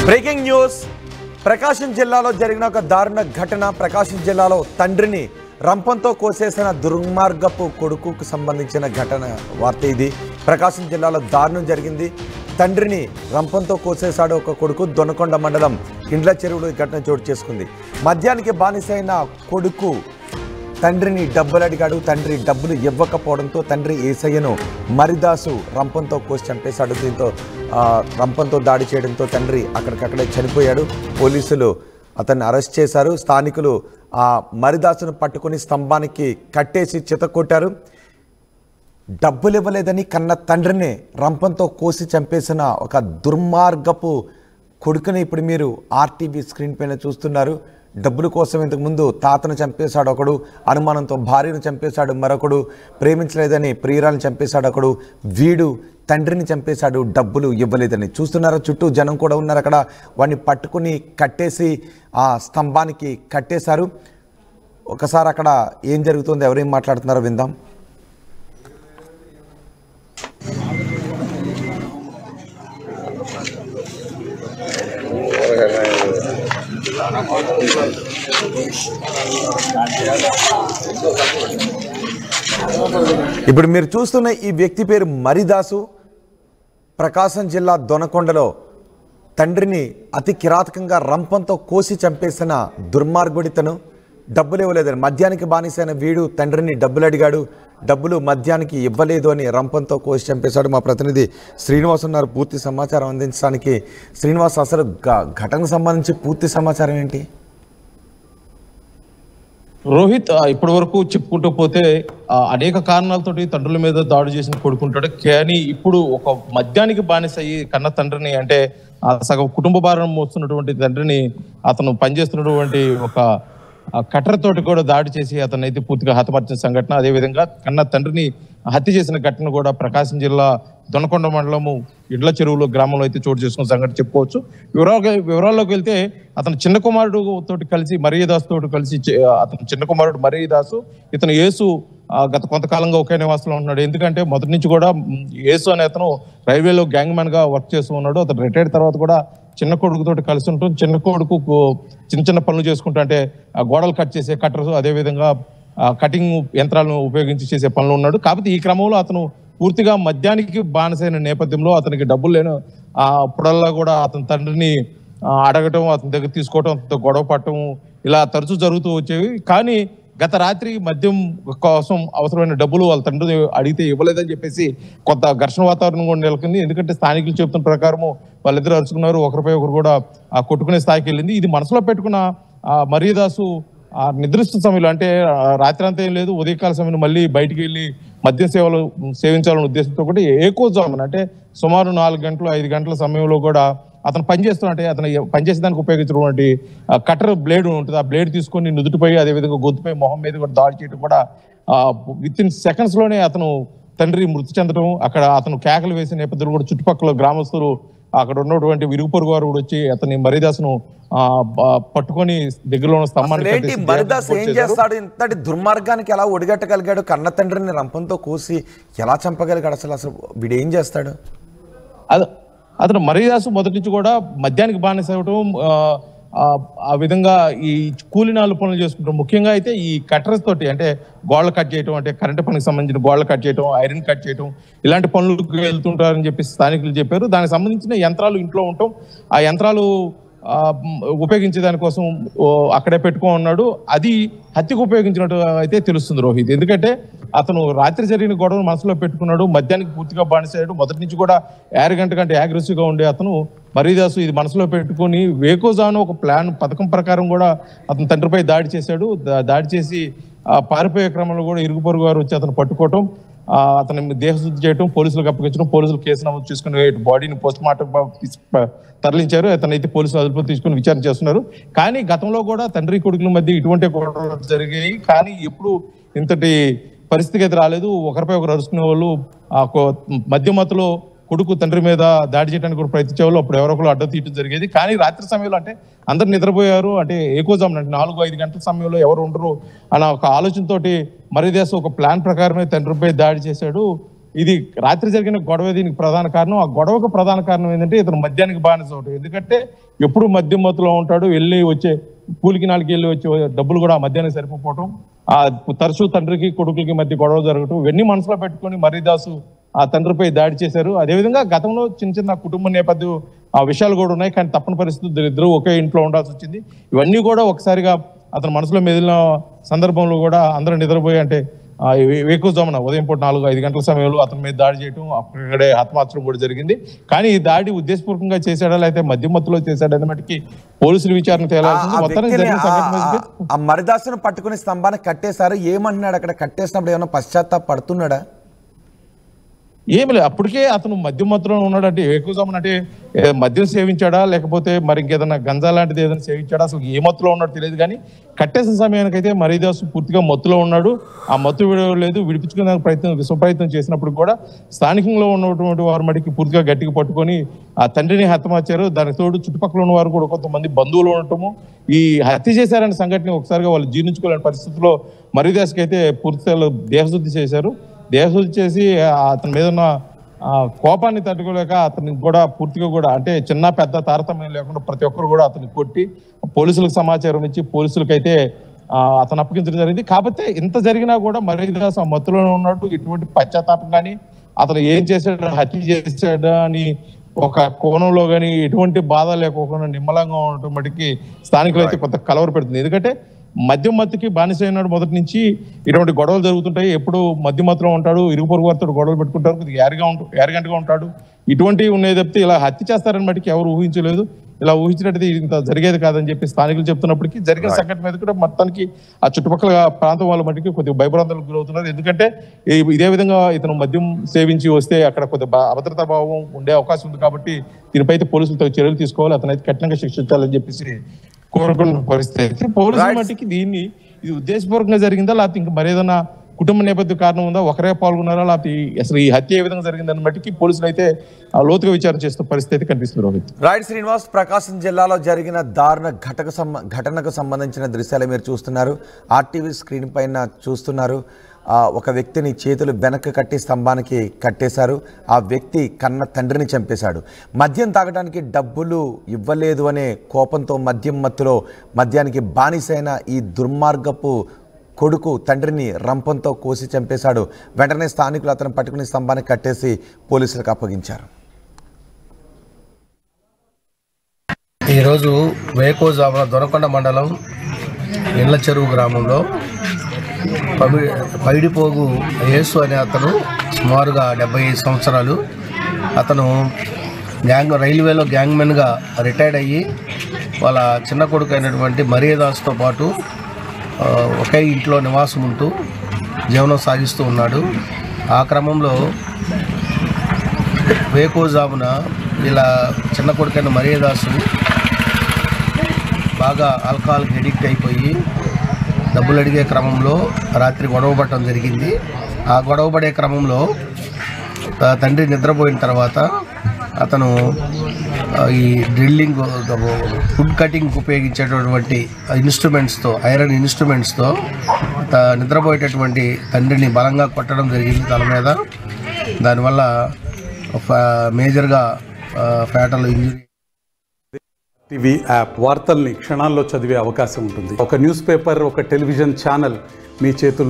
Breaking news ప్రకాశం జిల్లాలో జరిగిన ఒక దారుణ ఘటన. ప్రకాశం జిల్లాలో తండ్రిని రంపంతో కోసేసిన దుర్మార్గపు కొడుకుకు సంబంధించిన ఘటన వార్త ఇది. ప్రకాశం జిల్లాలో దారుణం జరిగింది. తండ్రిని రంపంతో కోసేశాడు ఒక కొడుకు. దొనకొండ మండలం ఇండ్ల చెరువులో ఈ ఘటన చోటు చేసుకుంది. మద్యానికి బానిసైన కొడుకు తండ్రిని డబ్బులు అడిగాడు. తండ్రి డబ్బులు ఇవ్వకపోవడంతో తండ్రి ఏసయ్యను మరిదాసు రంపంతో కోసి చంపేశాడు. దీంతో రంపంతో దాడి చేయడంతో తండ్రి అక్కడికక్కడే చనిపోయాడు. పోలీసులు అతన్ని అరెస్ట్ చేశారు. స్థానికులు ఆ మరిదాసును పట్టుకుని స్తంభానికి కట్టేసి చితకొట్టారు. డబ్బులు ఇవ్వలేదని కన్న తండ్రిని రంపంతో కోసి చంపేసిన ఒక దుర్మార్గపు కొడుకుని ఇప్పుడు మీరు ఆర్టీవీ స్క్రీన్ పైన చూస్తున్నారు. డబ్బుల కోసం ఇంతకుముందు తాతను చంపేశాడు ఒకడు, అనుమానంతో భార్యను చంపేశాడు మరొకడు, ప్రేమించలేదని ప్రియురాలను చంపేశాడు ఒకడు, వీడు తండ్రిని చంపేశాడు డబ్బులు ఇవ్వలేదని. చూస్తున్నారా, చుట్టూ జనం కూడా ఉన్నారు. అక్కడ వాడిని పట్టుకుని కట్టేసి ఆ స్తంభానికి కట్టేశారు. ఒకసారి అక్కడ ఏం జరుగుతుందో, ఎవరేం మాట్లాడుతున్నారో విందాం. ఇప్పుడు మీరు చూస్తున్న ఈ వ్యక్తి పేరు మరిదాసు. ప్రకాశం జిల్లా దొనకొండలో తండ్రిని అతి కిరాతకంగా రంపంతో కోసి చంపేసిన దుర్మార్గుడితను. డబ్బులు ఇవ్వలేదని మద్యానికి బానిసైన వీడు తండ్రిని డబ్బులు అడిగాడు. డబ్బులు మద్యానికి ఇవ్వలేదు అని రంపంతో కోసి చంపేశాడు. మా ప్రతినిధి శ్రీనివాస్ ఉన్నారు పూర్తి సమాచారం అందించడానికి. శ్రీనివాస్, అసలు ఘటనకు సంబంధించి పూర్తి సమాచారం ఏంటి? రోహిత్, ఇప్పటి వరకు చెప్పుకుంటూ పోతే అనేక కారణాలతోటి తండ్రుల మీద దాడి చేసిన కొడుకుంటాడు. కానీ ఇప్పుడు ఒక మద్యానికి బానిస అయ్యి కన్న తండ్రిని, అంటే సగం కుటుంబ భారం మోస్తున్నటువంటి తండ్రిని అతను పనిచేస్తున్నటువంటి ఒక కటర్ తోటి కూడా దాడి చేసి అతను అయితే పూర్తిగా హతమార్చిన సంఘటన. అదేవిధంగా కన్న తండ్రిని హత్య చేసిన ఘటన కూడా ప్రకాశం జిల్లా దొనకొండ మండలము ఇడ్ల చెరువులో గ్రామంలో అయితే చోటు చేసుకున్న సంఘటన చెప్పుకోవచ్చు. వివరాల్లోకి వెళ్తే అతను చిన్న కుమారుడు తోటి కలిసి మరీదాసు తోటి కలిసి, అతను చిన్న కుమారుడు మరీదాసు, ఇతను యేసు గత కొంతకాలంగా ఒకే నివాసంలో ఉంటున్నాడు. ఎందుకంటే మొదటి నుంచి కూడా యేసు అనే అతను రైల్వేలో గ్యాంగ్ మ్యాన్ గా వర్క్ చేస్తూ ఉన్నాడు. అతను రిటైర్డ్ తర్వాత కూడా చిన్న కొడుకుతో కలిసి ఉంటుంది. చిన్న కొడుకు చిన్న చిన్న పనులు చేసుకుంటూ, అంటే గోడలు కట్ చేసే కట్టర్స్, అదేవిధంగా కటింగ్ యంత్రాలను ఉపయోగించి చేసే పనులు ఉన్నాడు. కాకపోతే ఈ క్రమంలో అతను పూర్తిగా మద్యానికి బానిసైన నేపథ్యంలో అతనికి డబ్బులు లేని అప్పుడల్లా కూడా అతని తండ్రిని అడగటం, అతని దగ్గర తీసుకోవటం, అతనితో గొడవ పడటం ఇలా తరచూ జరుగుతూ వచ్చేవి. కానీ గత రాత్రి మద్యం కోసం అవసరమైన డబ్బులు వాళ్ళ తండ్రి అడిగితే ఇవ్వలేదని చెప్పేసి కొంత ఘర్షణ వాతావరణం కూడా నెలకొంది. ఎందుకంటే స్థానికులు చెబుతున్న ప్రకారము వాళ్ళిద్దరు అరుచుకున్నారు, ఒకరిపై ఒకరు కూడా కొట్టుకునే స్థాయికి వెళ్ళింది. ఇది మనసులో పెట్టుకున్న మరీదాసు నిద్రిస్తున్న సమయంలో, అంటే రాత్రి అంతా ఏం లేదు, ఉదయకాల సమయంలో మళ్ళీ బయటికి వెళ్ళి మద్య సేవలు సేవించాలనే ఉద్దేశంతో కూడా ఎక్కువ అంటే సుమారు 4 గంటలు 5 గంటల సమయంలో కూడా అతను పనిచేస్తున్నట్టే అతను పనిచేసేదానికి ఉపయోగించినటువంటి కటర్ బ్లేడ్ ఉంటుంది. ఆ బ్లేడ్ తీసుకొని నుదుటిపై, అదేవిధంగా గొంతుపై, మొహం మీద కూడా దాడి చేయడం కూడా విత్ ఇన్ సెకండ్స్ లోనే అతను తండ్రి మృతి చెందడం, అక్కడ అతను కేకలు వేసిన నేపథ్యంలో కూడా చుట్టుపక్కల గ్రామస్తులు, అక్కడ ఉన్నటువంటి ఇరుగు పొరుగు వారు కూడా వచ్చి అతని మరీదాసును పట్టుకొని దగ్గరలో ఉన్న స్తంభాన్ని. మరీదాసు ఏం చేస్తాడు? ఇంతటి దుర్మార్గానికి ఎలా ఒడిగట్టగలిగాడు? కన్న తండ్రిని రంపంతో కోసి ఎలా చంపగలిగాడు? అసలు వీడు ఏం చేస్తాడు? అతను మరీదాసు మొదటి నుంచి కూడా మద్యానికి బానిస అవ్వటం, ఆ విధంగా ఈ కూలినాలు పనులు చేసుకుంటాం. ముఖ్యంగా అయితే ఈ కట్టర్స్ తోటి, అంటే గోడలు కట్ చేయటం, అంటే కరెంటు పనికి సంబంధించిన గోడలు కట్ చేయటం, ఐరన్ కట్ చేయటం, ఇలాంటి పనులకు వెళ్తుంటారని చెప్పి స్థానికులు చెప్పారు. దానికి సంబంధించిన యంత్రాలు ఇంట్లో ఉండటం, ఆ యంత్రాలు ఉపయోగించే దానికోసం అక్కడే పెట్టుకో ఉన్నాడు. అది హత్యకు ఉపయోగించినట్టు అయితే తెలుస్తుంది రోహిత్. ఎందుకంటే అతను రాత్రి జరిగిన గొడవను మనసులో పెట్టుకున్నాడు, మద్యానికి పూర్తిగా బానిసాడు. మొదటి నుంచి కూడా యారగంట కంటే అగ్రెసివ్గా ఉండే అతను మరీదాసు ఇది మనసులో పెట్టుకుని వేకోజాను ఒక ప్లాన్ పథకం ప్రకారం కూడా అతని తండ్రిపై దాడి చేశాడు. దాడి చేసి పారిపోయే క్రమంలో కూడా ఇరుగు పొరుగు వారు వచ్చి అతను పట్టుకోవటం, అతని దేహశుద్ధి చేయడం, పోలీసులకు అప్పగించడం, పోలీసులు కేసు నమోదు చేసుకుని బాడీని పోస్ట్ మార్టం తరలించారు. అతనైతే పోలీసులు అదుపులో తీసుకుని విచారణ చేస్తున్నారు. కానీ గతంలో కూడా తండ్రి కొడుకుల మధ్య ఇటువంటి గొడవలు జరిగాయి. కానీ ఎప్పుడు ఇంతటి పరిస్థితికి అయితే రాలేదు. ఒకరిపై ఒకరు అరుచుకునే వాళ్ళు, మధ్యమతలో కొడుకు తండ్రి మీద దాడి చేయడానికి కూడా ప్రయత్నించేవాళ్ళు. అప్పుడు ఎవరొకరు అడ్డు తీయడం జరిగేది. కానీ రాత్రి సమయంలో, అంటే అందరు నిద్రపోయారు, అంటే ఎక్కువజాము, అంటే 4-5 గంటల సమయంలో ఎవరు ఉండరు అన్న ఒక ఆలోచనతోటి మరీదాసు ఒక ప్లాన్ ప్రకారమే తండ్రిపై దాడి చేశాడు. ఇది రాత్రి జరిగిన గొడవ దీనికి ప్రధాన కారణం. ఆ గొడవకు ప్రధాన కారణం ఏంటంటే ఇతను మద్యానికి బానిస అవడం. ఎందుకంటే ఎప్పుడు మద్యం మత్తులో ఉంటాడు, వెళ్ళి వచ్చే కూలికి నాలుగు వెళ్ళి వచ్చే డబ్బులు కూడా ఆ మద్యానికి సరిపోవటం, ఆ తరచూ తండ్రికి కొడుకులకి మధ్య గొడవ జరగటం, ఇవన్నీ మనసులో పెట్టుకొని మర్రిదాసు ఆ తండ్రిపై దాడి చేశారు. అదేవిధంగా గతంలో చిన్న చిన్న కుటుంబ నేపథ్యం ఆ విషయాలు కూడా ఉన్నాయి. కానీ తప్పని పరిస్థితులు ఇద్దరు ఒకే ఇంట్లో ఉండాల్సి వచ్చింది. ఇవన్నీ కూడా ఒకసారిగా అతని మనసులో మెదిలిన సందర్భంలో కూడా అందరూ నిద్రపోయి అంటే వేకువజామున ఉదయం పూట 4-5 గంటల సమయంలో అతని మీద దాడి చేయడం, అక్కడే హతమార్చడం కూడా జరిగింది. కానీ ఈ దాడి ఉద్దేశపూర్వకంగా చేశాడా లేకపోతే మద్యం మత్తులో చేశాడనే మటుకి పోలీసులు విచారణ తేలాల్సింది. మొత్తానికి జరిగిన సంఘటన ఆ మరిదాసును పట్టుకుని స్తంభాన్ని కట్టేశారు. ఏమంటున్నాడు అక్కడ కట్టేసినప్పుడు? ఏమన్నా పశ్చాత్తాప పడుతున్నాడా? ఏమి లేదు, అప్పటికే అతను మద్యం మత్తులో ఉన్నాడంటే ఎక్కువ అంటే మద్యం సేవించాడా లేకపోతే మరి ఇంకేదైనా గంజా లాంటిది ఏదైనా సేవించాడా, అసలు ఏ మత్తులో ఉన్నాడో తెలియదు. కానీ కట్టేసిన సమయానికైతే మరిదాసు పూర్తిగా మత్తులో ఉన్నాడు. ఆ మత్తు విడవలేదు. విడిపించుకునే విశ్వప్రయత్నం చేసినప్పుడు కూడా స్థానికంలో ఉన్నటువంటి వారు మటుకి పూర్తిగా గట్టిగా పట్టుకొని ఆ తండ్రిని హతమార్చారు. దానికి తోడు చుట్టుపక్కల ఉన్న వారు కూడా కొంతమంది బంధువులు ఉండటము, ఈ హత్య చేశారనే సంఘటన ఒకసారిగా వాళ్ళు జీర్ణించుకోలేని పరిస్థితుల్లో మరిదాసుకి అయితే పూర్తిగా దేహశుద్ధి చేశారు. దేహశుద్ధి చేసి అతని మీద ఉన్న కోపాన్ని తట్టుకోలేక అతనికి కూడా పూర్తిగా కూడా అంటే చిన్న పెద్ద తారతమ్యం లేకుండా ప్రతి ఒక్కరు కూడా అతన్ని కొట్టి పోలీసులకు సమాచారం ఇచ్చి పోలీసులకైతే అతను అప్పగించడం జరిగింది. కాకపోతే ఇంత జరిగినా కూడా మరిదాసు ఆ మత్తులోనే ఉన్నట్టు ఎటువంటి పశ్చాత్తాపం కానీ అతను ఏం చేశాడు, హత్య చేశాడా అని ఒక కోణంలో కానీ ఎటువంటి బాధ లేకోకుండా నిమ్మలంగా ఉండటం మటుకి స్థానికులు అయితే కొంత కలవర పెడుతుంది. ఎందుకంటే మద్యం మత్తుకి బానిస అయినాడు మొదటి నుంచి ఇటువంటి గొడవలు జరుగుతుంటాయి. ఎప్పుడు మద్యం మత్తులో ఉంటాడు, ఇరుగు పొరుగు వారితో గొడవలు పెట్టుకుంటారు, కొద్దిగా యారగంటగా ఉంటాడు. ఇటువంటివి ఉన్నాయి తప్పితే ఇలా హత్య చేస్తారని మటుకి ఎవరు ఊహించలేదు. ఇలా ఊహించినట్టు ఇంత జరిగేది కాదని చెప్పి స్థానికులు చెప్తున్నప్పటికీ జరిగిన సంఘటన మీద కూడా మొత్తానికి ఆ చుట్టుపక్కల ప్రాంతం వాళ్ళ మటుకి కొద్దిగా భయభ్రాంతులకు గురవుతున్నారు. ఎందుకంటే ఇదే విధంగా ఇతను మద్యం సేవించి వస్తే అక్కడ కొద్దిగా అభద్రతా భావం ఉండే అవకాశం ఉంది. కాబట్టి దీనిపై అయితే పోలీసులతో చర్యలు తీసుకోవాలి, అతనైతే కఠినంగా శిక్షించాలని చెప్పేసి కోరుకున్న పరిస్థితి. పోలీసుల మట్టికి దీన్ని ఇది ఉద్దేశపూర్వకంగా జరిగిందా లేకపోతే ఇంకా మరేదైనా కుటుంబ నేపథ్య కారణం ఉందా, ఒకరే పాల్గొన్నారా లేకపోతే అసలు ఈ హత్య ఏ విధంగా జరిగిందని మట్టికి పోలీసులు అయితే లోతుగా విచారణ చేస్తున్న పరిస్థితి కనిపిస్తుంది. రోహిత్. రైట్ శ్రీనివాస్, ప్రకాశం జిల్లాలో జరిగిన దారుణ ఘటనకు సంబంధించిన దృశ్యాలు మీరు చూస్తున్నారు. ఆర్టీవీ స్క్రీన్ పైన చూస్తున్నారు. ఒక వ్యక్తిని చేతులు వెనక్కి కట్టి స్తంభానికి కట్టేశారు. ఆ వ్యక్తి కన్న తండ్రిని చంపేశాడు. మద్యం తాగడానికి డబ్బులు ఇవ్వలేదు అనే కోపంతో మద్యం మత్తులో మద్యానికి బానిసైన ఈ దుర్మార్గపు కొడుకు తండ్రిని రంపంతో కోసి చంపేశాడు. వెంటనే స్థానికులు అతను పట్టుకుని స్తంభానికి కట్టేసి పోలీసులకు అప్పగించారు. ఈరోజు వేకోజామున దొనకొండ మండలం ఇండ్ల చెరువు గ్రామంలో పైడిపోగు యేసు అనే అతను సుమారుగా 75 సంవత్సరాలు. అతను రైల్వేలో గ్యాంగ్మెన్గా రిటైర్డ్ అయ్యి వాళ్ళ చిన్న కొడుకు అయినటువంటి మరిదాసుతో పాటు ఒకే ఇంట్లో నివాసం ఉంటూ జీవనం సాగిస్తూ ఉన్నాడు. ఆ క్రమంలో వేకోజామున వీళ్ళ చిన్న కొడుకైన మరిదాసు బాగా ఆల్కహాల్కి ఎడిక్ట్ అయిపోయి డబ్బులు అడిగే క్రమంలో రాత్రి గొడవ పడటం జరిగింది. ఆ గొడవ పడే క్రమంలో తండ్రి నిద్రపోయిన తర్వాత అతను ఈ డ్రిల్లింగ్ ఫుడ్ కటింగ్ ఉపయోగించేటటువంటి ఇన్స్ట్రుమెంట్స్తో ఐరన్ ఇన్స్ట్రుమెంట్స్తో నిద్రపోయేటటువంటి తండ్రిని బలంగా కొట్టడం జరిగింది తల మీద. దానివల్ల మేజర్గా ఫ్యాటల్ ఇంజరీ. టీవీ యాప్ వార్తల్ని క్షణాల్లో చదివే అవకాశం ఉంటుంది. ఒక న్యూస్ పేపర్, ఒక టెలివిజన్ ఛానల్ మీ చేతుల్లో